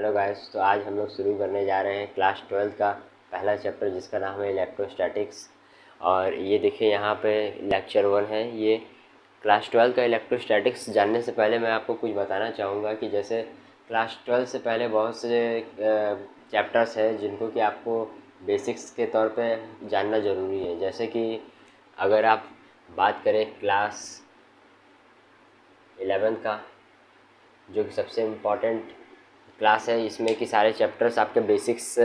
Hello guys. तो आज हम लोग शुरू करने जा रहे हैं क्लास 12 का पहला चैप्टर जिसका नाम है इलेक्ट्रोस्टैटिक्स। और ये देखिए यहाँ पे लेक्चर 1 है। ये क्लास 12 का इलेक्ट्रोस्टैटिक्स जानने से पहले मैं आपको कुछ बताना चाहूँगा कि जैसे क्लास 12 से पहले बहुत से चैप्टर्स हैं जिनको कि आपको बेसिक्स के तौर पे जानना ज़रूरी है। जैसे कि अगर आप बात करें क्लास 11 का, जो कि सबसे इम्पॉर्टेंट क्लास है, इसमें कि सारे चैप्टर्स आपके बेसिक्स,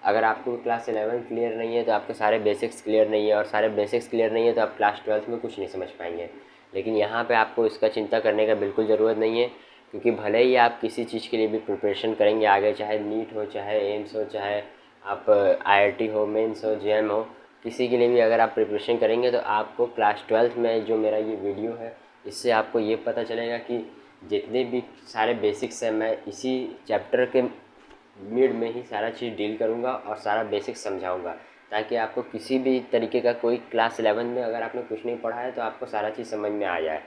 अगर आपको क्लास 11 क्लियर नहीं है तो आपके सारे बेसिक्स क्लियर नहीं है, और सारे बेसिक्स क्लियर नहीं है तो आप क्लास 12 में कुछ नहीं समझ पाएंगे। लेकिन यहाँ पे आपको इसका चिंता करने का बिल्कुल ज़रूरत नहीं है, क्योंकि भले ही आप किसी चीज़ के लिए भी प्रिपरेशन करेंगे आगे, चाहे नीट हो, चाहे एम्स हो, चाहे आप IIT हो, मेंस हो, JEM हो, किसी के लिए भी अगर आप प्रिपरेशन करेंगे तो आपको क्लास 12 में जो मेरा ये वीडियो है इससे आपको ये पता चलेगा कि जितने भी सारे बेसिक्स हैं मैं इसी चैप्टर के मिड में ही सारा चीज़ डील करूँगा और सारा बेसिक्स समझाऊँगा, ताकि आपको किसी भी तरीके का कोई क्लास 11 में अगर आपने कुछ नहीं पढ़ा है तो आपको सारा चीज़ समझ में आ जाए।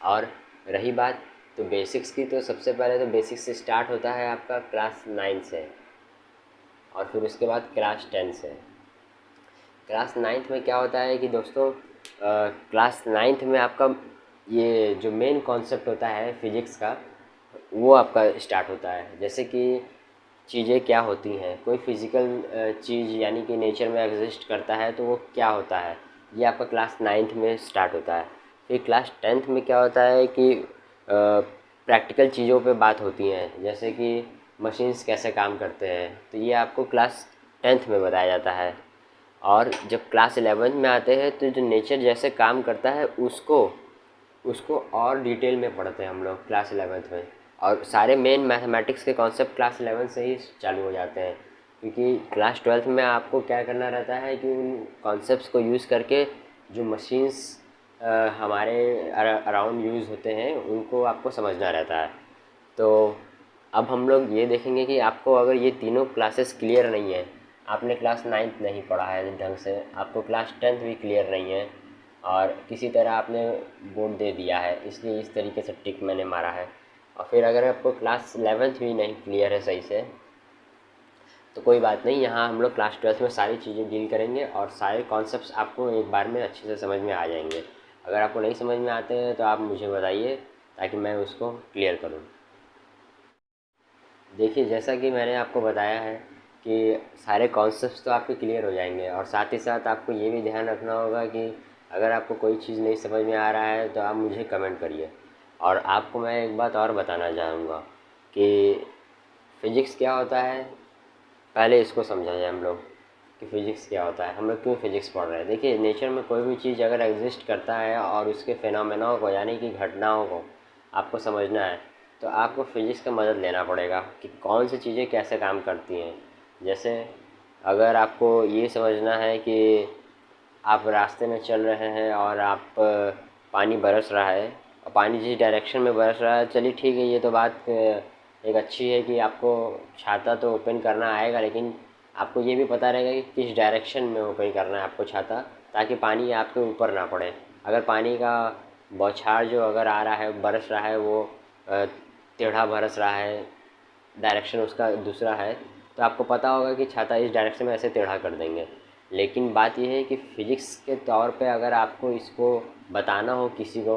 और रही बात तो बेसिक्स की, तो सबसे पहले तो बेसिक्स से स्टार्ट होता है आपका क्लास 9 से, और फिर उसके बाद क्लास 10 से। क्लास 9th में क्या होता है कि दोस्तों, क्लास 9th में आपका ये जो मेन कॉन्सेप्ट होता है फिजिक्स का, वो आपका स्टार्ट होता है। जैसे कि चीज़ें क्या होती हैं, कोई फिज़िकल चीज़ यानी कि नेचर में एग्जिस्ट करता है तो वो क्या होता है, ये आपका क्लास 9th में स्टार्ट होता है। फिर क्लास 10th में क्या होता है कि प्रैक्टिकल चीज़ों पे बात होती हैं, जैसे कि मशीन्स कैसे काम करते हैं, तो ये आपको क्लास 10th में बताया जाता है। और जब क्लास 11 में आते हैं तो जो नेचर जैसे काम करता है उसको उसको और डिटेल में पढ़ते हैं हम लोग क्लास 11th में। और सारे मेन मैथमेटिक्स के कॉन्सेप्ट क्लास 11 से ही चालू हो जाते हैं, क्योंकि क्लास 12 में आपको क्या करना रहता है कि उन कॉन्सेप्ट्स को यूज़ करके जो मशीन्स हमारे अराउंड यूज़ होते हैं उनको आपको समझना रहता है। तो अब हम लोग ये देखेंगे कि आपको अगर ये तीनों क्लासेस क्लियर नहीं है, आपने क्लास 9th नहीं पढ़ा है ढंग से, आपको क्लास 10th भी क्लियर नहीं है, और किसी तरह आपने बोर्ड दे दिया है इसलिए इस तरीके से टिक मैंने मारा है, और फिर अगर आपको क्लास 11th भी नहीं क्लियर है सही से, तो कोई बात नहीं, यहाँ हम लोग क्लास 12th में सारी चीज़ें डील करेंगे और सारे कॉन्सेप्ट्स आपको एक बार में अच्छे से समझ में आ जाएंगे। अगर आपको नहीं समझ में आते हैं तो आप मुझे बताइए ताकि मैं उसको क्लियर करूँ। देखिए, जैसा कि मैंने आपको बताया है कि सारे कॉन्सेप्ट्स तो आपके क्लियर हो जाएंगे, और साथ ही साथ आपको ये भी ध्यान रखना होगा कि अगर आपको कोई चीज़ नहीं समझ में आ रहा है तो आप मुझे कमेंट करिए। और आपको मैं एक बात और बताना चाहूँगा कि फ़िज़िक्स क्या होता है, पहले इसको समझा जाए हम लोग कि फ़िज़िक्स क्या होता है, हम लोग क्यों फ़िज़िक्स पढ़ रहे हैं। देखिए, नेचर में कोई भी चीज़ अगर एग्जिस्ट करता है और उसके फिनोमेना को यानी कि घटनाओं को आपको समझना है तो आपको फ़िज़िक्स का मदद लेना पड़ेगा कि कौन सी चीज़ें कैसे काम करती हैं। जैसे अगर आपको ये समझना है कि आप रास्ते में चल रहे हैं और आप पानी बरस रहा है, और पानी जिस डायरेक्शन में बरस रहा है, चलिए ठीक है, ये तो बात एक अच्छी है कि आपको छाता तो ओपन करना आएगा, लेकिन आपको ये भी पता रहेगा कि किस डायरेक्शन में ओपन करना है आपको छाता, ताकि पानी आपके ऊपर ना पड़े। अगर पानी का बौछार जो अगर आ रहा है, बरस रहा है, वो टेढ़ा बरस रहा है, डायरेक्शन उसका दूसरा है, तो आपको पता होगा कि छाता इस डायरेक्शन में ऐसे टेढ़ा कर देंगे। लेकिन बात यह है कि फ़िज़िक्स के तौर पे अगर आपको इसको बताना हो किसी को,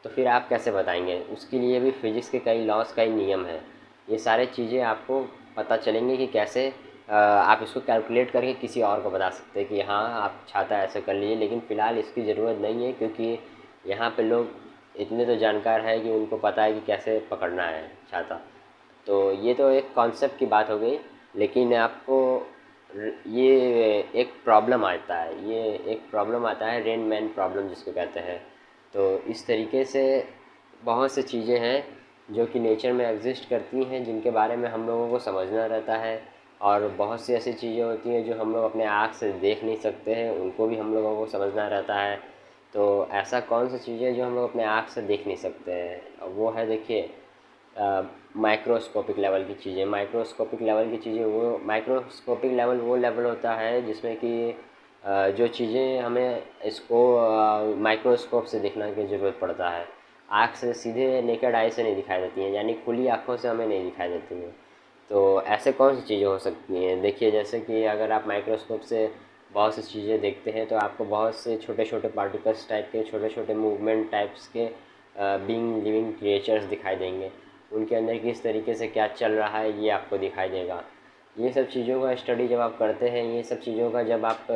तो फिर आप कैसे बताएंगे, उसके लिए भी फ़िज़िक्स के कई लॉस, कई नियम हैं। ये सारे चीज़ें आपको पता चलेंगे कि कैसे आप इसको कैलकुलेट करके किसी और को बता सकते हैं कि हाँ आप छाता ऐसे कर लीजिए। लेकिन फ़िलहाल इसकी ज़रूरत नहीं है, क्योंकि यहाँ पे लोग इतने तो जानकार हैं कि उनको पता है कि कैसे पकड़ना है छाता। तो ये तो एक कॉन्सेप्ट की बात हो गई। लेकिन आपको ये एक प्रॉब्लम आता है, ये एक प्रॉब्लम आता है रेन मैन प्रॉब्लम जिसको कहते हैं। तो इस तरीके से बहुत सी चीज़ें हैं जो कि नेचर में एग्जिस्ट करती हैं, जिनके बारे में हम लोगों को समझना रहता है। और बहुत सी ऐसी चीज़ें होती हैं जो हम लोग अपने आँख से देख नहीं सकते हैं, उनको भी हम लोगों को समझना रहता है। तो ऐसा कौन सी चीज़ें जो हम लोग अपने आँख से देख नहीं सकते हैं, वो है देखिए माइक्रोस्कोपिक लेवल की चीज़ें। माइक्रोस्कोपिक लेवल की चीज़ें, वो माइक्रोस्कोपिक लेवल वो लेवल होता है जिसमें कि जो चीज़ें हमें इसको माइक्रोस्कोप से देखने की ज़रूरत पड़ता है, आँख से सीधे नेकेड आई से नहीं दिखाई देती हैं, यानी खुली आँखों से हमें नहीं दिखाई देती हैं। तो ऐसे कौन सी चीज़ें हो सकती हैं? देखिए, जैसे कि अगर आप माइक्रोस्कोप से बहुत सी चीज़ें देखते हैं तो आपको बहुत से छोटे छोटे पार्टिकल्स टाइप के, छोटे छोटे मूवमेंट टाइप्स के बीइंग लिविंग क्रिएचर्स दिखाई देंगे। उनके अंदर किस तरीके से क्या चल रहा है ये आपको दिखाई देगा। ये सब चीज़ों का स्टडी जब आप करते हैं, ये सब चीज़ों का जब आप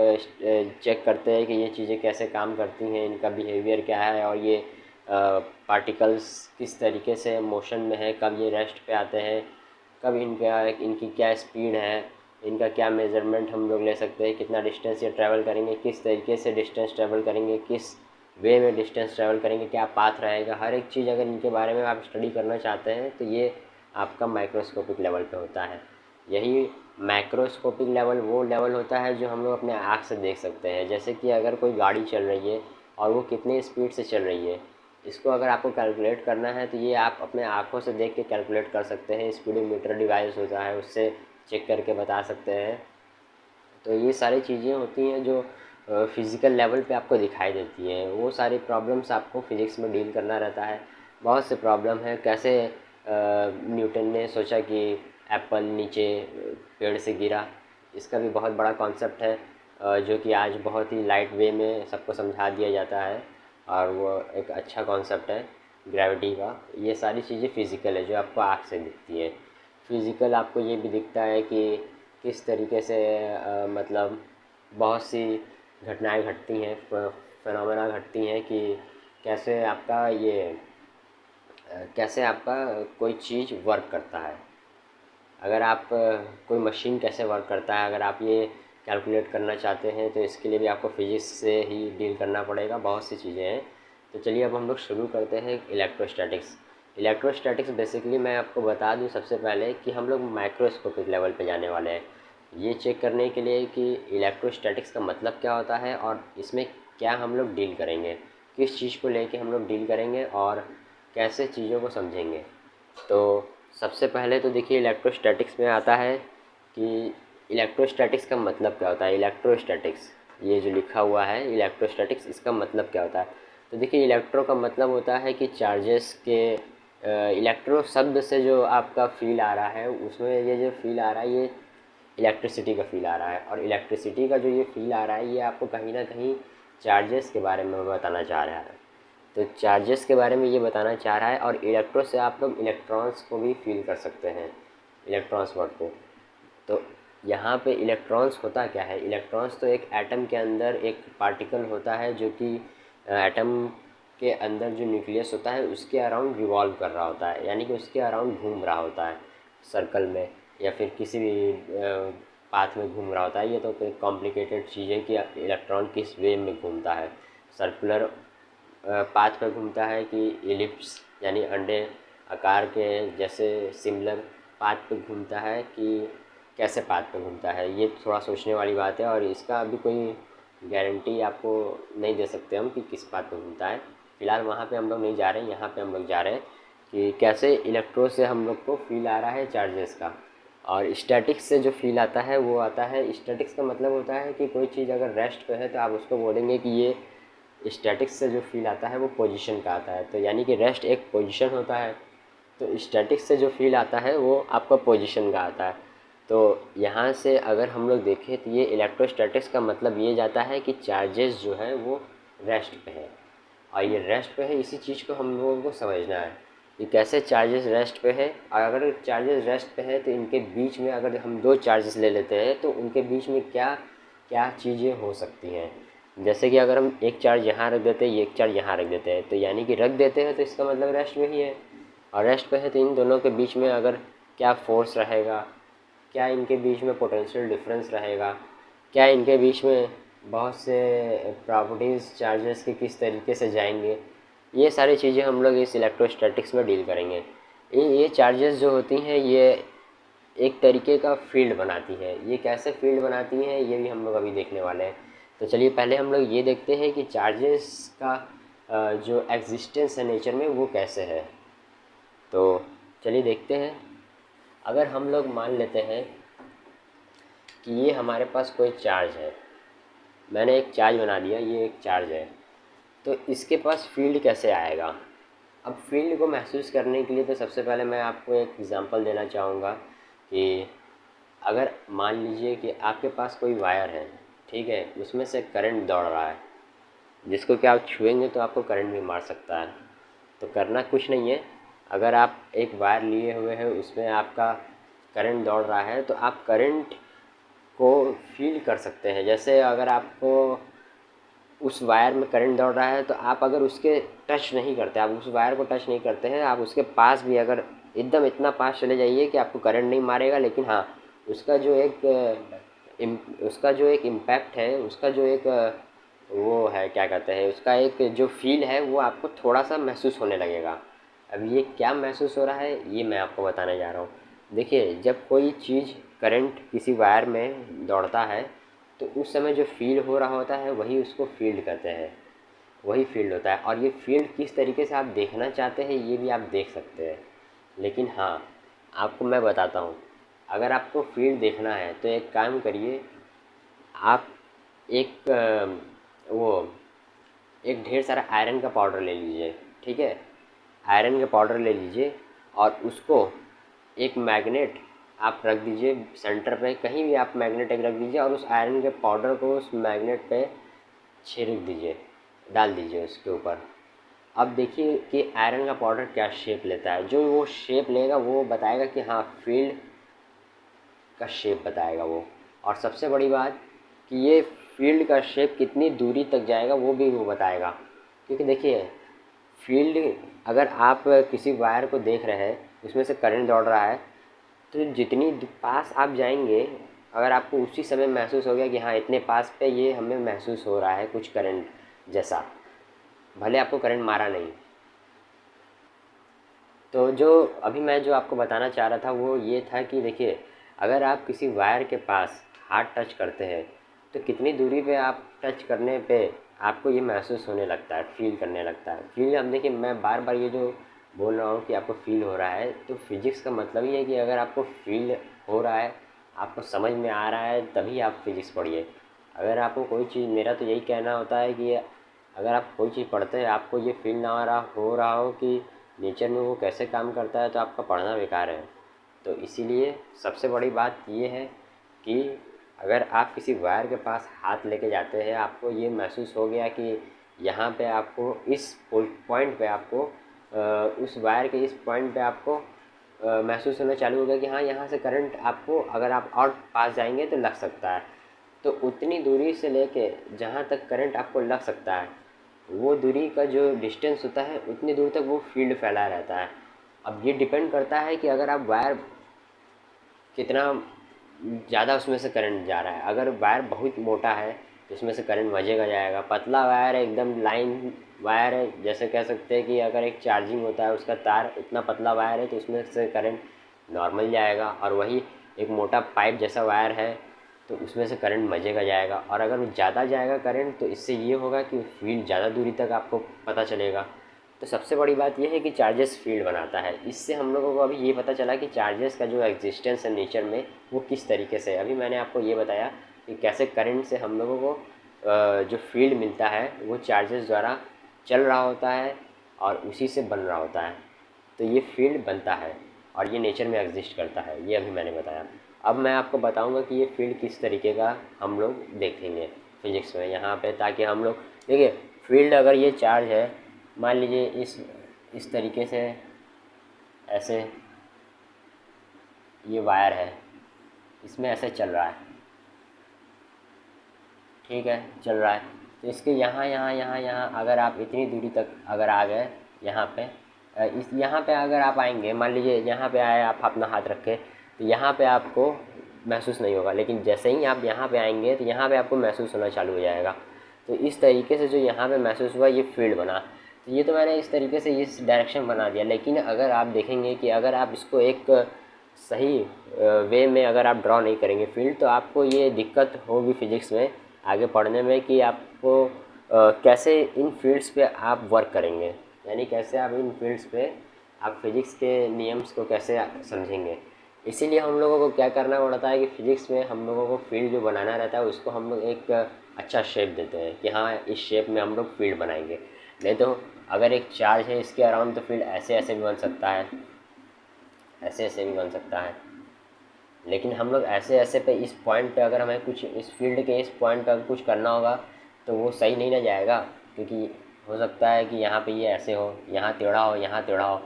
चेक करते हैं कि ये चीज़ें कैसे काम करती हैं, इनका बिहेवियर क्या है, और ये पार्टिकल्स किस तरीके से मोशन में है, कब ये रेस्ट पे आते हैं, कब इनकी क्या स्पीड है, इनका क्या मेज़रमेंट हम लोग ले सकते हैं, कितना डिस्टेंस ये ट्रैवल करेंगे, किस तरीके से डिस्टेंस ट्रैवल करेंगे, किस वे में डिस्टेंस ट्रैवल करेंगे, क्या पाथ रहेगा, हर एक चीज़ अगर इनके बारे में आप स्टडी करना चाहते हैं तो ये आपका माइक्रोस्कोपिक लेवल पे होता है। यही मैक्रोस्कोपिक लेवल वो लेवल होता है जो हम लोग अपने आँख से देख सकते हैं। जैसे कि अगर कोई गाड़ी चल रही है और वो कितनी स्पीड से चल रही है, इसको अगर आपको कैलकुलेट करना है तो ये आप अपने आँखों से देख के कैलकुलेट कर सकते हैं। स्पीडोमीटर डिवाइस होता है, उससे चेक करके बता सकते हैं। तो ये सारी चीज़ें होती हैं जो फ़िज़िकल लेवल पे आपको दिखाई देती हैं। वो सारी प्रॉब्लम्स आपको फ़िज़िक्स में डील करना रहता है। बहुत से प्रॉब्लम है, कैसे न्यूटन ने सोचा कि एप्पल नीचे पेड़ से गिरा, इसका भी बहुत बड़ा कॉन्सेप्ट है जो कि आज बहुत ही लाइट वे में सबको समझा दिया जाता है, और वो एक अच्छा कॉन्सेप्ट है ग्रेविटी का। ये सारी चीज़ें फ़िज़िकल है जो आपको आँख से दिखती है। फ़िज़िकल आपको ये भी दिखता है कि किस तरीके से मतलब बहुत सी घटनाएं घटती हैं, फेनोमेना घटती हैं कि कैसे आपका कैसे आपका कोई चीज़ वर्क करता है। अगर आप कोई मशीन कैसे वर्क करता है, अगर आप ये कैलकुलेट करना चाहते हैं तो इसके लिए भी आपको फिजिक्स से ही डील करना पड़ेगा। बहुत सी चीज़ें हैं। तो चलिए अब हम लोग शुरू करते हैं इलेक्ट्रोस्टैटिक्स। इलेक्ट्रोस्टैटिक्स बेसिकली मैं आपको बता दूं सबसे पहले कि हम लोग माइक्रोस्कोपिक लेवल पे जाने वाले हैं, ये चेक करने के लिए कि इलेक्ट्रोस्टैटिक्स का मतलब क्या होता है और इसमें क्या हम लोग डील करेंगे, किस चीज़ को लेके हम लोग डील करेंगे और कैसे चीज़ों को समझेंगे। तो सबसे पहले तो देखिए, इलेक्ट्रोस्टैटिक्स में आता है कि इलेक्ट्रोस्टैटिक्स का मतलब क्या होता है। इलेक्ट्रोस्टैटिक्स ये जो लिखा हुआ है इलेक्ट्रोस्टैटिक्स, इसका मतलब क्या होता है। तो देखिए, इलेक्ट्रो का मतलब होता है कि चार्जेस के, इलेक्ट्रो शब्द से जो आपका फील आ रहा है उसमें ये जो फील आ रहा है ये इलेक्ट्रिसिटी का फील आ रहा है, और इलेक्ट्रिसिटी का जो ये फील आ रहा है ये आपको कहीं ना कहीं चार्जेस के बारे में बताना चाह रहा है। तो चार्जेस के बारे में ये बताना चाह रहा है, और इलेक्ट्रो से आप लोग इलेक्ट्रॉन्स को भी फील कर सकते हैं, इलेक्ट्रॉन्स वर्ड को। तो यहाँ पे इलेक्ट्रॉन्स होता क्या है। इलेक्ट्रॉन्स तो एक एटम के अंदर एक पार्टिकल होता है जो कि एटम के अंदर जो न्यूक्लियस होता है उसके अराउंड रिवॉल्व कर रहा होता है, यानी कि उसके अराउंड घूम रहा होता है सर्कल में, या फिर किसी भी पाथ में घूम रहा होता है। ये तो कोई कॉम्प्लिकेटेड चीज़ है कि इलेक्ट्रॉन किस वे में घूमता है, सर्कुलर पाथ पर घूमता है कि एलिप्स यानी अंडे आकार के जैसे सिमिलर पाथ पे घूमता है, कि कैसे पाथ पे घूमता है। ये थोड़ा सोचने वाली बात है, और इसका अभी कोई गारंटी आपको नहीं दे सकते हम कि किस पाथ पे घूमता है। फ़िलहाल वहाँ पे हम लोग नहीं जा रहे हैं, यहाँ पे हम लोग जा रहे हैं कि कैसे इलेक्ट्रो से हम लोग को फील आ रहा है चार्जेस का। और स्टैटिक्स से जो फील आता है वो आता है, स्टैटिक्स का मतलब होता है कि कोई चीज़ अगर रेस्ट पे है तो आप उसको बोलेंगे कि ये, स्टैटिक्स से जो फील आता है वो पोजीशन का आता है। तो यानी कि रेस्ट एक पोजीशन होता है, तो स्टैटिक्स से जो फील आता है वो आपका पोजीशन का आता है। तो यहाँ से अगर हम लोग देखें तो ये इलेक्ट्रोस्टैटिक्स का मतलब ये जाता है कि चार्जेस जो है वो रेस्ट पे है, और ये रेस्ट पे है, इसी चीज़ को हम लोगों को समझना है कि कैसे चार्जेस रेस्ट पे है। और अगर चार्जेस रेस्ट पे है तो इनके बीच में अगर हम दो चार्जेस ले लेते हैं तो उनके बीच में क्या क्या चीज़ें हो सकती हैं। जैसे कि अगर हम एक चार्ज यहाँ रख देते हैं, एक चार्ज यहाँ रख देते हैं, तो यानी कि रख देते हैं तो इसका मतलब रेस्ट में ही है, और रेस्ट पे है तो इन दोनों के बीच में अगर क्या फोर्स रहेगा, क्या इनके बीच में पोटेंशियल डिफरेंस रहेगा, क्या इनके बीच में बहुत से प्रॉपर्टीज़ चार्जेस के किस तरीके से जाएंगे, ये सारी चीज़ें हम लोग इस इलेक्ट्रोस्टैटिक्स में डील करेंगे। ये चार्जेस जो होती हैं ये एक तरीके का फील्ड बनाती है। ये कैसे फील्ड बनाती हैं ये भी हम लोग अभी देखने वाले हैं। तो चलिए पहले हम लोग ये देखते हैं कि चार्जेस का जो एग्जिस्टेंस है नेचर में वो कैसे है। तो चलिए देखते हैं। अगर हम लोग मान लेते हैं कि ये हमारे पास कोई चार्ज है, मैंने एक चार्ज बना दिया, ये एक चार्ज है, तो इसके पास फील्ड कैसे आएगा। अब फील्ड को महसूस करने के लिए तो सबसे पहले मैं आपको एक एग्ज़ाम्पल देना चाहूँगा कि अगर मान लीजिए कि आपके पास कोई वायर है, ठीक है, उसमें से करंट दौड़ रहा है, जिसको कि आप छुएंगे तो आपको करंट भी मार सकता है। तो करना कुछ नहीं है, अगर आप एक वायर लिए हुए हैं उसमें आपका करंट दौड़ रहा है तो आप करंट को फील कर सकते हैं। जैसे अगर आपको उस वायर में करंट दौड़ रहा है तो आप अगर उसके टच नहीं करते, आप उस वायर को टच नहीं करते हैं, आप उसके पास भी अगर एकदम इतना पास चले जाइए कि आपको करंट नहीं मारेगा, लेकिन हाँ उसका जो एक उसका जो एक इम्पैक्ट है, उसका जो एक वो है, क्या कहते हैं, उसका एक जो फील है वो आपको थोड़ा सा महसूस होने लगेगा। अब ये क्या महसूस हो रहा है ये मैं आपको बताने जा रहा हूँ। देखिए, जब कोई चीज़ करंट किसी वायर में दौड़ता है तो उस समय जो फील हो रहा होता है वही उसको फील्ड कहते हैं, वही फील्ड होता है। और ये फील्ड किस तरीके से आप देखना चाहते हैं ये भी आप देख सकते हैं, लेकिन हाँ आपको मैं बताता हूँ। अगर आपको फील्ड देखना है तो एक काम करिए, आप एक वो एक ढेर सारा आयरन का पाउडर ले लीजिए, ठीक है, आयरन का पाउडर ले लीजिए और उसको एक मैग्नेट आप रख दीजिए सेंटर पे, कहीं भी आप मैग्नेट एक रख दीजिए और उस आयरन के पाउडर को उस मैग्नेट पे छिड़क दीजिए, डाल दीजिए उसके ऊपर। अब देखिए कि आयरन का पाउडर क्या शेप लेता है। जो वो शेप लेगा वो बताएगा कि हाँ फील्ड का शेप बताएगा वो। और सबसे बड़ी बात कि ये फील्ड का शेप कितनी दूरी तक जाएगा वो भी वो बताएगा। क्योंकि देखिए, फील्ड अगर आप किसी वायर को देख रहे हैं उसमें से करंट दौड़ रहा है तो जितनी पास आप जाएंगे, अगर आपको उसी समय महसूस हो गया कि हाँ इतने पास पे ये हमें महसूस हो रहा है कुछ करंट जैसा, भले आपको करंट मारा नहीं। तो जो अभी मैं जो आपको बताना चाह रहा था वो ये था कि देखिए, अगर आप किसी वायर के पास हाथ टच करते हैं तो कितनी दूरी पे आप टच करने पे आपको ये महसूस होने लगता है, फील करने लगता है। फील, अब देखिए मैं बार बार ये जो बोल रहा हूँ कि आपको फील हो रहा है, तो फिजिक्स का मतलब ही है कि अगर आपको फील हो रहा है, आपको समझ में आ रहा है, तभी आप फिजिक्स पढ़िए। अगर आपको कोई चीज़, मेरा तो यही कहना होता है कि अगर आप कोई चीज़ पढ़ते हैं आपको ये फील ना हो रहा हो कि नेचर में वो कैसे काम करता है, तो आपका पढ़ना बेकार है। तो इसीलिए सबसे बड़ी बात ये है कि अगर आप किसी वायर के पास हाथ लेके जाते हैं, आपको ये महसूस हो गया कि यहाँ पे आपको इस पॉइंट पे आपको उस वायर के इस पॉइंट पे आपको महसूस होना चालू हो गया कि हाँ यहाँ से करंट आपको, अगर आप और पास जाएंगे तो लग सकता है। तो उतनी दूरी से लेके जहाँ तक करंट आपको लग सकता है, वो दूरी का जो डिस्टेंस होता है उतनी दूर तक वो फील्ड फैला रहता है। अब ये डिपेंड करता है कि अगर आप वायर कितना ज़्यादा उसमें से करंट जा रहा है। अगर वायर बहुत मोटा है तो उसमें से करंट मजे का जाएगा। पतला वायर है, एकदम लाइन वायर है, जैसे कह सकते हैं कि अगर एक चार्जिंग होता है उसका तार, इतना पतला वायर है तो उसमें से करंट नॉर्मल जाएगा। और वही एक मोटा पाइप जैसा वायर है तो उसमें से करंट मजे का जाएगा। और अगर वो ज़्यादा जाएगा करंट तो इससे ये होगा कि फील्ड ज़्यादा दूरी तक आपको पता चलेगा। तो सबसे बड़ी बात यह है कि चार्जेस फील्ड बनाता है। इससे हम लोगों को अभी ये पता चला कि चार्जेस का जो एग्जिस्टेंस है नेचर में वो किस तरीके से है। अभी मैंने आपको ये बताया कि कैसे करंट से हम लोगों को जो फील्ड मिलता है वो चार्जेस द्वारा चल रहा होता है और उसी से बन रहा होता है। तो ये फील्ड बनता है और ये नेचर में एग्जिस्ट करता है, ये अभी मैंने बताया। अब मैं आपको बताऊंगा कि ये फील्ड किस तरीके का हम लोग देखेंगे फिजिक्स में यहाँ पे, ताकि हम लोग देखिए फील्ड, अगर ये चार्ज है, मान लीजिए इस तरीके से, ऐसे ये वायर है, इसमें ऐसे चल रहा है, ठीक है, चल रहा है। तो इसके यहाँ यहाँ यहाँ यहाँ अगर आप इतनी दूरी तक अगर आ गए, यहाँ पे इस यहाँ पे अगर आप आएंगे, मान लीजिए यहाँ पे आए, आप अपना हाथ रखें तो यहाँ पे आपको महसूस नहीं होगा, लेकिन जैसे ही आप यहाँ पे आएंगे तो यहाँ पे आपको महसूस होना चालू हो जाएगा। तो इस तरीके से जो यहाँ पे महसूस हुआ ये फील्ड बना। तो ये तो मैंने इस तरीके से इस डायरेक्शन बना दिया, लेकिन अगर आप देखेंगे कि अगर आप इसको एक सही वे में अगर आप ड्रॉ नहीं करेंगे फील्ड, तो आपको ये दिक्कत होगी फिजिक्स में आगे पढ़ने में कि आपको कैसे इन फील्ड्स पे आप वर्क करेंगे, यानी कैसे आप इन फील्ड्स पे आप फिजिक्स के नियम्स को कैसे समझेंगे। इसीलिए हम लोगों को क्या करना पड़ता है कि फिजिक्स में हम लोगों को फील्ड जो बनाना रहता है उसको हम लोग एक अच्छा शेप देते हैं कि हाँ इस शेप में हम लोग फील्ड बनाएंगे। नहीं तो अगर एक चार्ज है इसके अराउंड तो फील्ड ऐसे ऐसे भी बन सकता है, ऐसे ऐसे भी बन सकता है। लेकिन हम लोग ऐसे ऐसे पे इस पॉइंट पे अगर हमें कुछ इस फील्ड के इस पॉइंट पे अगर कुछ करना होगा तो वो सही नहीं ना जाएगा, क्योंकि हो सकता है कि यहाँ पे ये ऐसे हो, यहाँ टेढ़ा हो, यहाँ टेढ़ा हो।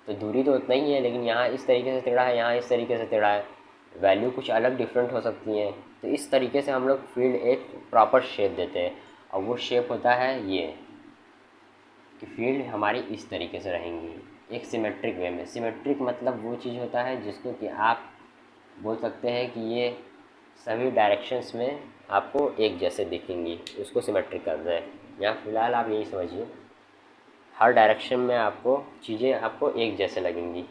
तो दूरी तो उतना ही है, लेकिन यहाँ इस तरीके से टेढ़ा है, यहाँ इस तरीके से टेढ़ा है, वैल्यू कुछ अलग डिफरेंट हो सकती हैं। तो इस तरीके से हम लोग फील्ड एक प्रॉपर शेप देते हैं, और वो शेप होता है ये कि फील्ड हमारी इस तरीके से रहेंगी एक सिमेट्रिक वे में। सिमेट्रिक मतलब वो चीज़ होता है जिसको कि आप बोल सकते हैं कि ये सभी डायरेक्शंस में आपको एक जैसे दिखेंगी, उसको सिमेट्रिक करते हैं। यहाँ फ़िलहाल आप यही समझिए, हर डायरेक्शन में आपको चीज़ें आपको एक जैसे लगेंगी।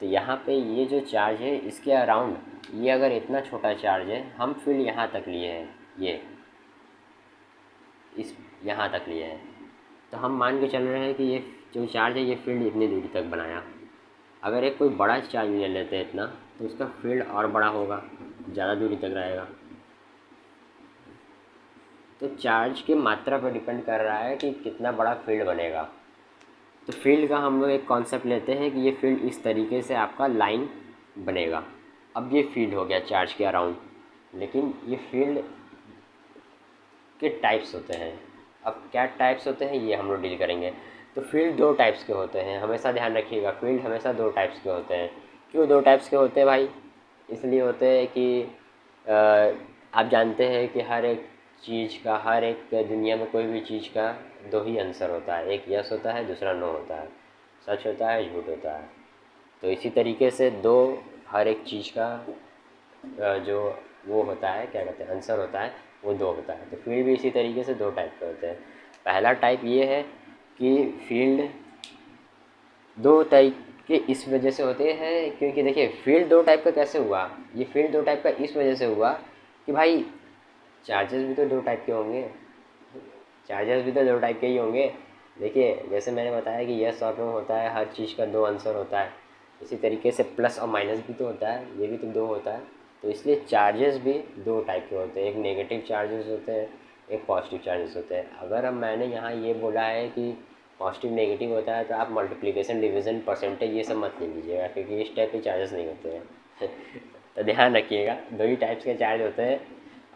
तो यहाँ पे ये जो चार्ज है इसके अराउंड, ये अगर इतना छोटा चार्ज है, हम फील्ड यहाँ तक लिए हैं, ये इस यहाँ तक लिए हैं, तो हम मान के चल रहे हैं कि ये जो चार्ज है ये फील्ड इतनी दूरी तक बनाया। अगर एक कोई बड़ा चार्ज ले लेते हैं इतना, तो उसका फील्ड और बड़ा होगा, ज़्यादा दूरी तक रहेगा। तो चार्ज की मात्रा पर डिपेंड कर रहा है कि कितना बड़ा फील्ड बनेगा। तो फील्ड का हम लोग एक कॉन्सेप्ट लेते हैं कि ये फील्ड इस तरीके से आपका लाइन बनेगा। अब ये फील्ड हो गया चार्ज के अराउंड, लेकिन ये फील्ड के टाइप्स होते हैं। अब क्या टाइप्स होते हैं ये हम लोग डील करेंगे। तो फील्ड दो टाइप्स के होते हैं, हमेशा ध्यान रखिएगा, फील्ड हमेशा दो टाइप्स के होते हैं। क्यों दो टाइप्स के होते हैं भाई? इसलिए होते हैं कि आप जानते हैं कि हर एक चीज़ का, हर एक दुनिया में कोई भी चीज़ का दो ही आंसर होता है, एक यस होता है, दूसरा नो होता है, सच होता है, झूठ होता है। तो इसी तरीके से दो, हर एक चीज़ का जो वो होता है, क्या कहते हैं, आंसर होता है, वो दो होता है। तो फील्ड भी इसी तरीके से दो टाइप के होते हैं। पहला टाइप ये है कि फील्ड दो टाइप के इस वजह से होते हैं, क्योंकि देखिए फील्ड दो टाइप का कैसे हुआ, ये फील्ड दो टाइप का इस वजह से हुआ कि भाई चार्जेस भी तो दो टाइप के होंगे, चार्जेस भी तो दो टाइप के ही होंगे। देखिए जैसे मैंने बताया कि यस और नो होता है, हर चीज़ का दो आंसर होता है, इसी तरीके से प्लस और माइनस भी तो होता है, ये भी तो दो होता है। तो इसलिए चार्जेस भी दो टाइप के होते हैं, एक नेगेटिव चार्जेस होते हैं, एक पॉजिटिव चार्जेस होते हैं। अगर अब मैंने यहाँ ये बोला है कि पॉजिटिव नेगेटिव होता है, तो आप मल्टीप्लिकेशन, डिवीज़न, परसेंटेज ये सब मत ले लीजिएगा, क्योंकि इस टाइप के चार्जेस नहीं होते हैं। तो ध्यान रखिएगा, दो ही टाइप्स के चार्ज होते हैं,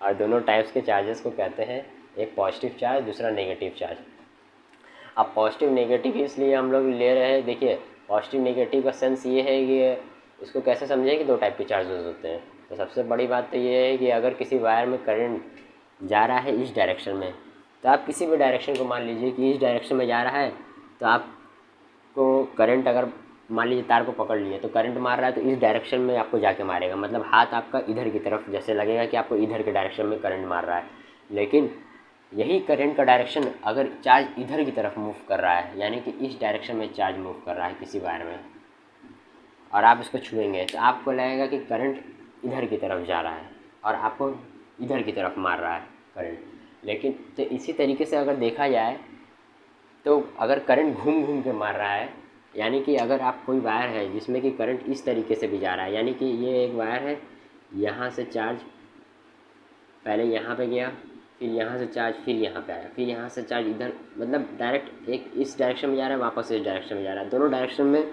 और दोनों टाइप्स के चार्जेस को कहते हैं, एक पॉजिटिव चार्ज, दूसरा नेगेटिव चार्ज। अब पॉजिटिव नेगेटिव इसलिए हम लोग ले रहे हैं, देखिए पॉजिटिव नेगेटिव का सेंस ये है कि इसको कैसे समझें कि दो टाइप के चार्जेस होते हैं। तो सबसे बड़ी बात तो ये है कि अगर किसी वायर में करंट जा रहा है इस डायरेक्शन में, तो आप किसी भी डायरेक्शन को मान लीजिए कि इस डायरेक्शन में जा रहा है, तो आपको करंट, अगर मान लीजिए तार को पकड़ लिए तो करंट मार रहा है, तो इस डायरेक्शन में आपको जाके मारेगा, मतलब हाथ आपका इधर की तरफ, जैसे लगेगा कि आपको इधर के डायरेक्शन में करंट मार रहा है। लेकिन यही करंट का डायरेक्शन अगर चार्ज इधर की तरफ मूव कर रहा है, यानी कि इस डायरेक्शन में चार्ज मूव कर रहा है किसी वायर में, और आप इसको छुएंगे, तो आपको लगेगा कि करंट इधर की तरफ जा रहा है और आपको इधर की तरफ मार रहा है करंट। लेकिन तो इसी तरीके से अगर देखा जाए, तो अगर करंट घूम घूम के मार रहा है, यानी कि अगर आप कोई वायर है जिसमें कि करंट इस तरीके से भी जा रहा है, यानी कि ये एक वायर है, यहाँ से चार्ज पहले यहाँ पे गया, फिर यहाँ से चार्ज फिर यहाँ पे आया, फिर यहाँ से चार्ज इधर, मतलब डायरेक्ट एक इस डायरेक्शन में जा रहा है, वापस इस डायरेक्शन में जा रहा है, दोनों डायरेक्शन में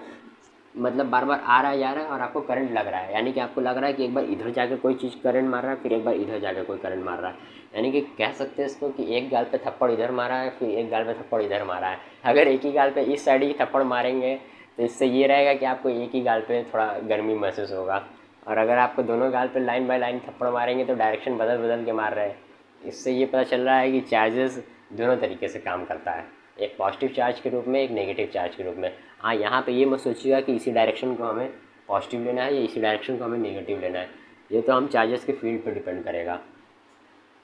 मतलब बार बार आ रहा है, जा रहा है, और आपको करंट लग रहा है। यानी कि आपको लग रहा है कि एक बार इधर जाकर कोई चीज़ करंट मार रहा है, फिर एक बार इधर जाकर कोई करंट मार रहा है। यानी कि कह सकते हैं इसको कि एक गाल पे थप्पड़ इधर मारा है, फिर एक गाल पे थप्पड़ इधर मारा है। अगर एक ही गाल पे इस साइड ही थप्पड़ मारेंगे, तो इससे ये रहेगा कि आपको एक ही गाल पे थोड़ा गर्मी महसूस होगा, और अगर आपको दोनों गाल पे लाइन बाय लाइन थप्पड़ मारेंगे तो डायरेक्शन बदल बदल के मार रहे हैं। इससे ये पता चल रहा है कि चार्जेस दोनों तरीके से काम करता है, एक पॉजिटिव चार्ज के रूप में, एक नेगेटिव चार्ज के रूप में। हाँ, यहाँ पे ये मत सोचिएगा कि इसी डायरेक्शन को हमें पॉजिटिव लेना है या इसी डायरेक्शन को हमें नेगेटिव लेना है, ये तो हम चार्जेस के फील्ड पे डिपेंड करेगा।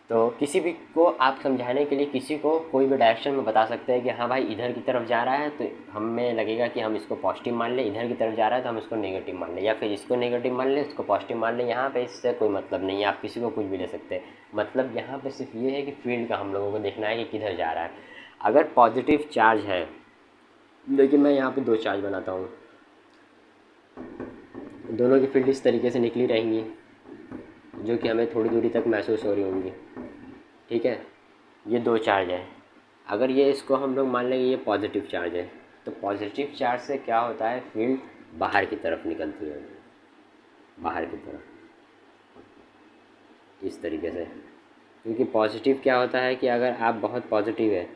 तो किसी भी को आप समझाने के लिए किसी को कोई भी डायरेक्शन में बता सकते हैं कि हाँ भाई इधर की तरफ जा रहा है, तो हमें लगेगा कि हम इसको पॉजिटिव मान लें, इधर की तरफ जा रहा है तो हम इसको नेगेटिव मान लें, या फिर इसको नेगेटिव मान लें, इसको पॉजिटिव मान लें। यहाँ पे इससे कोई मतलब नहीं है, आप किसी को कुछ भी ले सकते हैं। मतलब यहाँ पे सिर्फ ये है कि फील्ड का हम लोगों को देखना है कि किधर जा रहा है। अगर पॉजिटिव चार्ज है, लेकिन मैं यहाँ पे दो चार्ज बनाता हूँ, दोनों की फील्ड इस तरीके से निकली रहेंगी, जो कि हमें थोड़ी दूरी तक महसूस हो रही होंगी, ठीक है। ये दो चार्ज है, अगर ये इसको हम लोग मान लेंगे ये पॉजिटिव चार्ज है, तो पॉजिटिव चार्ज से क्या होता है, फील्ड बाहर की तरफ निकलती है, बाहर की तरफ। इस तरीके से। क्योंकि पॉजिटिव क्या होता है कि अगर आप बहुत पॉजिटिव है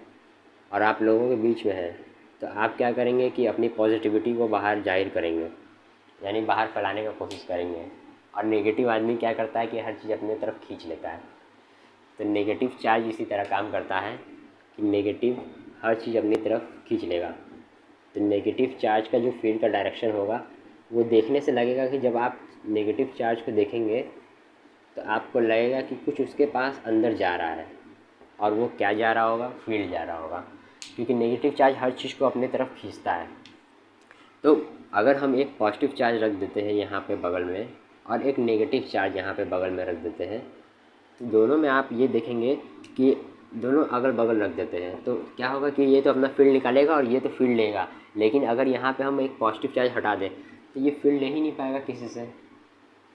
और आप लोगों के बीच में हैं तो आप क्या करेंगे कि अपनी पॉजिटिविटी को बाहर जाहिर करेंगे, यानी बाहर फैलाने का कोशिश करेंगे। और नेगेटिव आदमी क्या करता है कि हर चीज़ अपनी तरफ खींच लेता है। तो नेगेटिव चार्ज इसी तरह काम करता है कि नेगेटिव हर चीज़ अपनी तरफ खींच लेगा। तो नेगेटिव चार्ज का जो फील्ड का डायरेक्शन होगा वो देखने से लगेगा कि जब आप नेगेटिव चार्ज को देखेंगे तो आपको लगेगा कि कुछ उसके पास अंदर जा रहा है। और वो क्या जा रहा होगा? फील्ड जा रहा होगा, क्योंकि नेगेटिव चार्ज हर चीज़ को अपनी तरफ खींचता है। तो अगर हम एक पॉजिटिव चार्ज रख देते हैं यहाँ पे बगल में और एक नेगेटिव चार्ज यहाँ पे बगल में रख देते हैं, तो दोनों में आप ये देखेंगे कि दोनों अगल बगल रख देते हैं तो क्या होगा कि ये तो अपना फील्ड निकालेगा और ये तो फील्ड लेगा। लेकिन अगर यहाँ पे हम एक पॉजिटिव चार्ज हटा दें तो ये फील्ड ले ही नहीं पाएगा किसी से,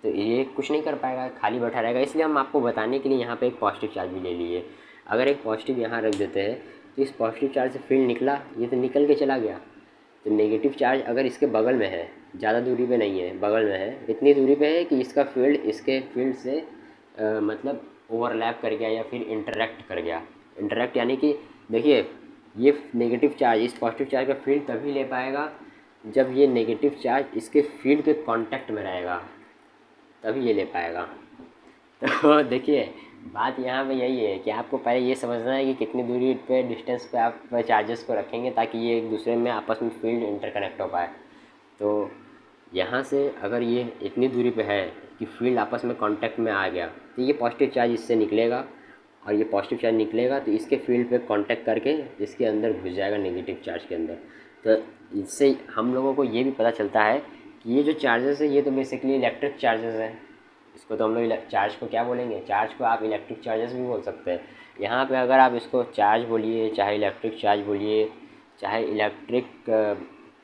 तो ये कुछ नहीं कर पाएगा, खाली बैठा रहेगा। इसलिए हम आपको बताने के लिए यहाँ पे एक पॉजिटिव चार्ज भी ले लिए। अगर एक पॉजिटिव यहाँ रख देते हैं तो इस पॉजिटिव चार्ज से फील्ड निकला, ये तो निकल के चला गया। तो नेगेटिव चार्ज अगर इसके बगल में है, ज़्यादा दूरी पे नहीं है, बगल में है, इतनी दूरी पे है कि इसका फील्ड इसके फील्ड से मतलब ओवरलैप कर गया या फिर इंटरेक्ट कर गया। इंटरेक्ट यानी कि देखिए, ये नेगेटिव चार्ज इस पॉजिटिव चार्ज का फील्ड तभी ले पाएगा जब ये नेगेटिव चार्ज इसके फील्ड के कांटेक्ट में रहेगा, तभी ये ले पाएगा। तो देखिए, बात यहाँ पे यही है कि आपको पहले ये समझना है कि कितनी दूरी पे डिस्टेंस पे आप चार्जेस को रखेंगे ताकि ये एक दूसरे में आपस में फील्ड इंटरकनेक्ट हो पाए। तो यहाँ से अगर ये इतनी दूरी पे है कि फील्ड आपस में कांटेक्ट में आ गया तो ये पॉजिटिव चार्ज इससे निकलेगा और ये पॉजिटिव चार्ज निकलेगा तो इसके फील्ड पे कांटेक्ट करके इसके अंदर घुस जाएगा नेगेटिव चार्ज के अंदर। तो इससे हम लोगों को ये भी पता चलता है कि ये जो चार्जेस है ये तो बेसिकली इलेक्ट्रिक चार्जेस हैं। इसको तो हम लोग चार्ज को क्या बोलेंगे? चार्ज को आप इलेक्ट्रिक चार्जेस भी बोल सकते हैं। यहाँ पे अगर आप इसको चार्ज बोलिए, चाहे इलेक्ट्रिक चार्ज बोलिए, चाहे इलेक्ट्रिक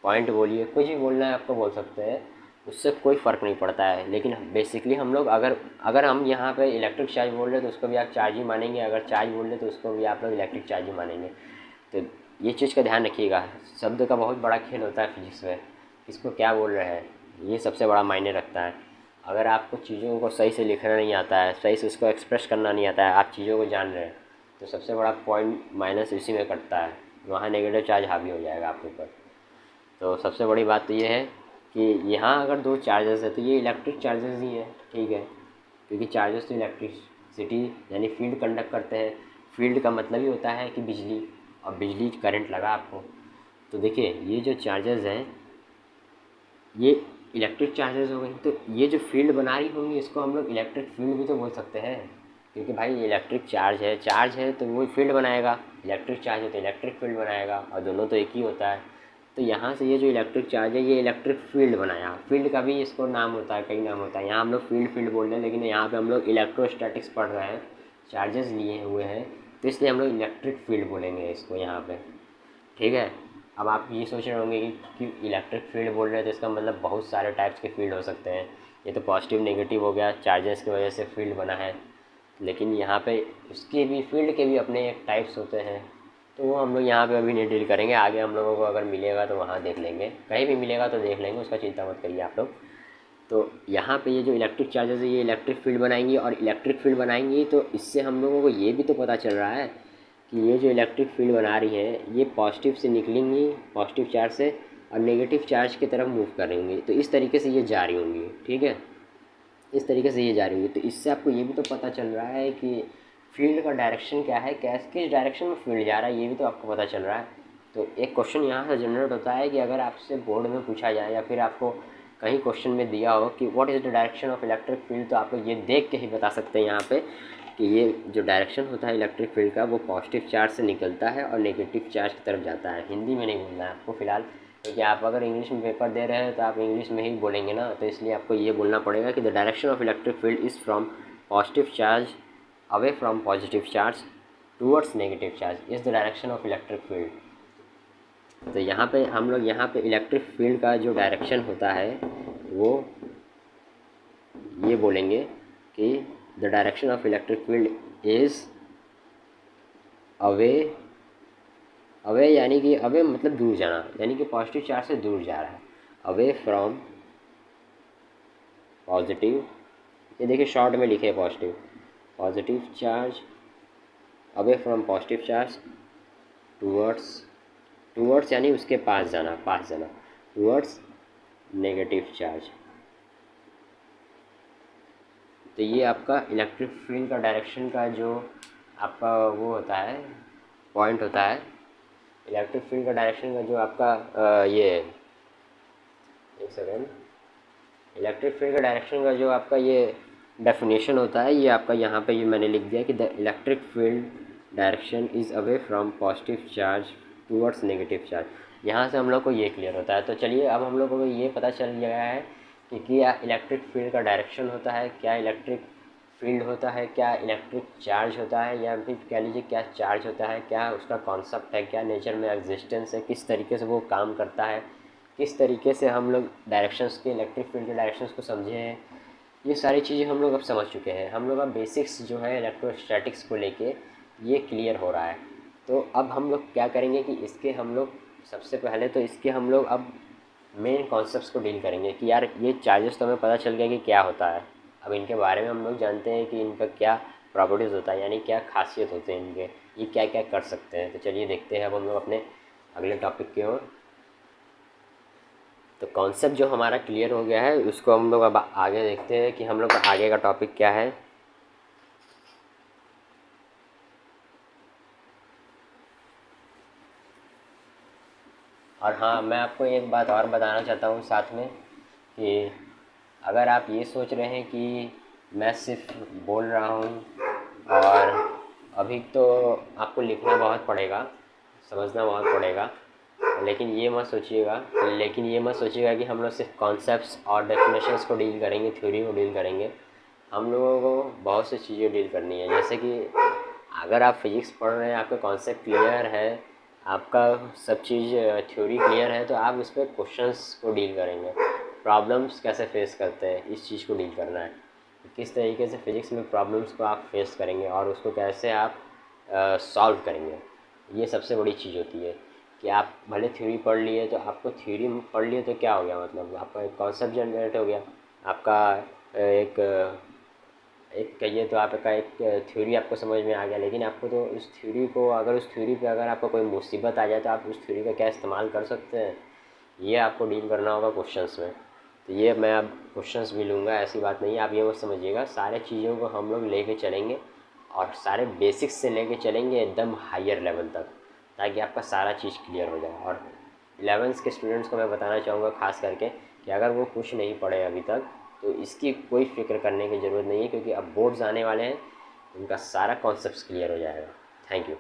पॉइंट बोलिए, कुछ भी बोलना है आपको बोल सकते हैं, उससे कोई फ़र्क नहीं पड़ता है। लेकिन बेसिकली हम लोग अगर हम यहाँ पे इलेक्ट्रिक चार्ज बोल रहे हैं तो उसको भी आप चार्ज ही मानेंगे, अगर चार्ज बोल रहे हैं तो उसको भी आप लोग इलेक्ट्रिक चार्ज ही मानेंगे। तो ये चीज़ का ध्यान रखिएगा, शब्द का बहुत बड़ा खेल होता है फिजिक्स में, इसको क्या बोल रहे हैं ये सबसे बड़ा मायने रखता है। अगर आपको चीज़ों को सही से लिखना नहीं आता है, सही से उसको एक्सप्रेस करना नहीं आता है, आप चीज़ों को जान रहे हैं, तो सबसे बड़ा पॉइंट माइनस इसी में कटता है, वहाँ नेगेटिव चार्ज हावी हो जाएगा आपके ऊपर। तो सबसे बड़ी बात तो ये है कि यहाँ अगर दो चार्जेस है तो ये इलेक्ट्रिक चार्जेस ही है, ठीक है, क्योंकि चार्जेस तो इलेक्ट्रिसिटी यानी फील्ड कंडक्ट करते हैं। फील्ड का मतलब ही होता है कि बिजली, और बिजली करंट लगा आपको। तो देखिए, ये जो चार्जेस हैं ये इलेक्ट्रिक चार्जेस हो गई, तो ये जो फील्ड बना रही होंगी इसको हम लोग इलेक्ट्रिक फील्ड भी तो बोल सकते हैं, क्योंकि भाई इलेक्ट्रिक चार्ज है तो वो फील्ड बनाएगा, इलेक्ट्रिक चार्ज है तो इलेक्ट्रिक फील्ड बनाएगा, और दोनों तो एक ही होता है। तो यहाँ से ये जो इलेक्ट्रिक चार्ज है ये इलेक्ट्रिक फील्ड बनाया। फील्ड का भी इसको नाम होता है, कई नाम होता है। यहाँ हम लोग फील्ड बोल रहे हैं, लेकिन यहाँ पे हम लोग इलेक्ट्रोस्टैटिक्स पढ़ रहे हैं, चार्जेस लिए हुए हैं, तो इसलिए हम लोग इलेक्ट्रिक फील्ड बोलेंगे इसको यहाँ पे, ठीक है। अब आप ये सोच रहे होंगे कि इलेक्ट्रिक फील्ड बोल रहे हैं तो इसका मतलब बहुत सारे टाइप्स के फील्ड हो सकते हैं, ये तो पॉजिटिव नेगेटिव हो गया, चार्जेस की वजह से फील्ड बना है। लेकिन यहाँ पे उसके भी फील्ड के भी अपने एक टाइप्स होते हैं, तो वो हम लोग यहाँ पे अभी नहीं डील करेंगे, आगे हम लोगों को अगर मिलेगा तो वहाँ देख लेंगे, कहीं भी मिलेगा तो देख लेंगे, उसका चिंता मत करिए आप लोग। तो यहाँ पे ये जो इलेक्ट्रिक चार्जेस है ये इलेक्ट्रिक फील्ड बनाएंगी, और इलेक्ट्रिक फील्ड बनाएंगी तो इससे हम लोगों को ये भी तो पता चल रहा है कि ये जो इलेक्ट्रिक फील्ड बना रही है ये पॉजिटिव से निकलेंगी, पॉजिटिव चार्ज से, और नेगेटिव चार्ज की तरफ मूव कर रही होंगी। तो इस तरीके से ये जा रही होंगी, ठीक है, इस तरीके से ये जा रही होंगी। तो इससे आपको ये भी तो पता चल रहा है कि फील्ड का डायरेक्शन क्या है, किस डायरेक्शन में फील्ड जा रहा है, ये भी तो आपको पता चल रहा है। तो एक क्वेश्चन यहाँ से जनरेट होता है कि अगर आपसे बोर्ड में पूछा जाए या फिर आपको कहीं क्वेश्चन में दिया हो कि what is the direction of electric field, तो आप लोग ये देख के ही बता सकते हैं यहाँ पे कि ये जो डायरेक्शन होता है इलेक्ट्रिक फील्ड का वो पॉजिटिव चार्ज से निकलता है और नेगेटिव चार्ज की तरफ जाता है। हिंदी में नहीं बोलना है आपको फ़िलहाल, क्योंकि आप अगर इंग्लिश में पेपर दे रहे हैं तो आप इंग्लिश में ही बोलेंगे ना, तो इसलिए आपको ये बोलना पड़ेगा कि the direction of electric field is from positive charge away from positive charge towards negative charge is the direction of electric field. तो यहाँ पे हम लोग यहाँ पे इलेक्ट्रिक फील्ड का जो डायरेक्शन होता है वो ये बोलेंगे कि the direction of electric field is away यानी कि अवे मतलब दूर जाना, यानी कि पॉजिटिव चार्ज से दूर जा रहा है, अवे फ्रॉम पॉजिटिव, ये देखिए शॉर्ट में लिखे positive, positive charge away from positive charge towards यानी उसके पास जाना टूवर्ड्स नेगेटिव चार्ज। तो ये आपका इलेक्ट्रिक फील्ड का डायरेक्शन का जो आपका वो होता है पॉइंट होता है। इलेक्ट्रिक फील्ड का डायरेक्शन का जो आपका ये एक सेकेंड, इलेक्ट्रिक फील्ड का डायरेक्शन का जो आपका ये डेफिनेशन होता है, ये आपका यहाँ पे ये मैंने लिख दिया कि the electric field direction is away from positive charge towards negative charge. यहाँ से हम लोग को ये क्लियर होता है। तो चलिए अब हम लोग को ये पता चल गया है कि क्या इलेक्ट्रिक फील्ड का डायरेक्शन होता है, क्या इलेक्ट्रिक फील्ड होता है, क्या इलेक्ट्रिक चार्ज होता है, या फिर कह लीजिए क्या चार्ज होता है, क्या उसका कॉन्सेप्ट है, क्या नेचर में एग्जिस्टेंस है, किस तरीके से वो काम करता है, किस तरीके से हम लोग डायरेक्शंस के इलेक्ट्रिक फील्ड के डायरेक्शंस को समझे हैं। ये सारी चीज़ें हम लोग अब समझ चुके हैं। हम लोग अब बेसिक्स जो है इलेक्ट्रोस्टैटिक्स को लेके ये क्लियर हो रहा है। तो अब हम लोग क्या करेंगे कि इसके हम लोग सबसे पहले तो इसके हम लोग अब मेन कॉन्सेप्ट्स को डील करेंगे कि यार ये चार्जेस तो हमें पता चल गया कि क्या होता है। अब इनके बारे में हम लोग जानते हैं कि इनका क्या प्रॉपर्टीज़ होता है, यानी क्या खासियत होते हैं इनके, ये क्या क्या कर सकते हैं। तो चलिए देखते हैं अब हम लोग अपने अगले टॉपिक की ओर। तो कॉन्सेप्ट जो हमारा क्लियर हो गया है उसको हम लोग अब आगे देखते हैं कि हम लोग का आगे का टॉपिक क्या है। और हाँ, मैं आपको एक बात और बताना चाहता हूँ साथ में कि अगर आप ये सोच रहे हैं कि मैं सिर्फ बोल रहा हूँ और अभी तो आपको लिखना बहुत पड़ेगा, समझना बहुत पड़ेगा, लेकिन ये मत सोचिएगा कि हम लोग सिर्फ कॉन्सेप्ट्स और डेफिनेशंस को डील करेंगे, थ्योरी को डील करेंगे। हम लोगों को बहुत सी चीज़ें डील करनी है। जैसे कि अगर आप फिजिक्स पढ़ रहे हैं, आपका कॉन्सेप्ट क्लियर है, आपका सब चीज़ थ्योरी क्लियर है, तो आप उस पर क्वेश्चंस को डील करेंगे। प्रॉब्लम्स कैसे फेस करते हैं, इस चीज़ को डील करना है। किस तरीके से फिज़िक्स में प्रॉब्लम्स को आप फेस करेंगे और उसको कैसे आप सॉल्व करेंगे, ये सबसे बड़ी चीज़ होती है। कि आप भले थ्योरी पढ़ लिए, तो आपको थ्योरी पढ़ लिए तो क्या हो गया, मतलब आपका एक कॉन्सेप्ट जनरेट हो गया, आपका एक एक कहिए तो आपका एक थ्योरी आपको समझ में आ गया। लेकिन आपको तो उस थ्योरी को, अगर उस थ्योरी पे अगर आपको कोई मुसीबत आ जाए तो आप उस थ्योरी का क्या इस्तेमाल कर सकते हैं, ये आपको डील करना होगा क्वेश्चंस में। तो ये मैं अब क्वेश्चंस भी लूँगा, ऐसी बात नहीं है। आप ये मत समझिएगा, सारे चीज़ों को हम लोग लेके चलेंगे और सारे बेसिक्स से लेके चलेंगे एकदम हायर लेवल तक, ताकि आपका सारा चीज़ क्लियर हो जाए। और 11th के स्टूडेंट्स को मैं बताना चाहूँगा खास करके कि अगर वो कुछ नहीं पढ़े अभी तक, तो इसकी कोई फ़िक्र करने की ज़रूरत नहीं है, क्योंकि अब बोर्ड्स आने वाले हैं, उनका सारा कॉन्सेप्ट क्लियर हो जाएगा। Thank you.